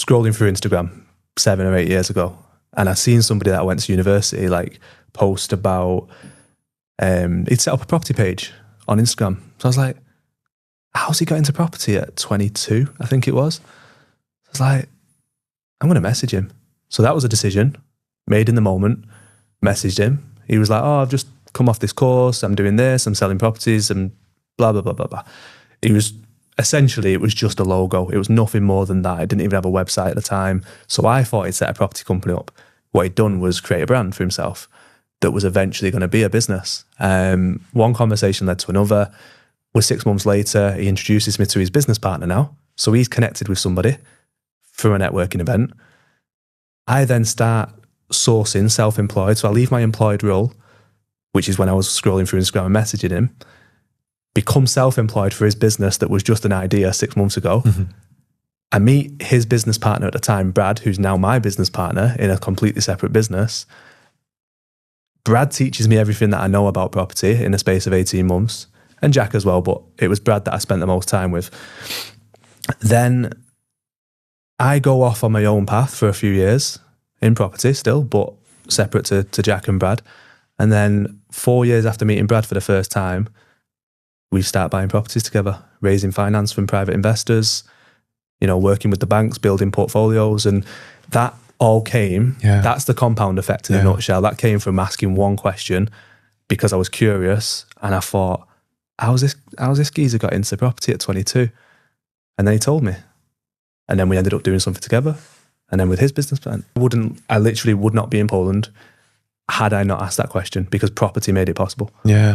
scrolling through Instagram 7 or 8 years ago, and I seen somebody that I went to university like post about, he'd set up a property page on Instagram. So I was like, how's he got into property at 22, I think it was? I was like, I'm going to message him. So that was a decision made in the moment, messaged him. He was like, oh, I've just come off this course, I'm doing this, I'm selling properties and blah, blah, blah, blah, blah. It was just a logo. It was nothing more than that. I didn't even have a website at the time. So I thought he'd set a property company up. What he'd done was create a brand for himself that was eventually going to be a business. One conversation led to another. Well, 6 months later, he introduces me to his business partner now. So he's connected with somebody through a networking event. I then start sourcing self-employed. So I leave my employed role, which is when I was scrolling through Instagram and messaging him, become self-employed for his business that was just an idea 6 months ago. Mm-hmm. I meet his business partner at the time, Brad, who's now my business partner in a completely separate business. Brad teaches me everything that I know about property in a space of 18 months, and Jack as well, but it was Brad that I spent the most time with. Then I go off on my own path for a few years in property still, but separate to Jack and Brad. And then 4 years after meeting Brad for the first time, we start buying properties together, raising finance from private investors, working with the banks, building portfolios. And that all came, that's the compound effect in a nutshell. That came from asking one question because I was curious and I thought, how's this geezer got into property at 22? And then he told me. And then we ended up doing something together. And then with his business plan, I literally would not be in Poland had I not asked that question, because property made it possible. Yeah.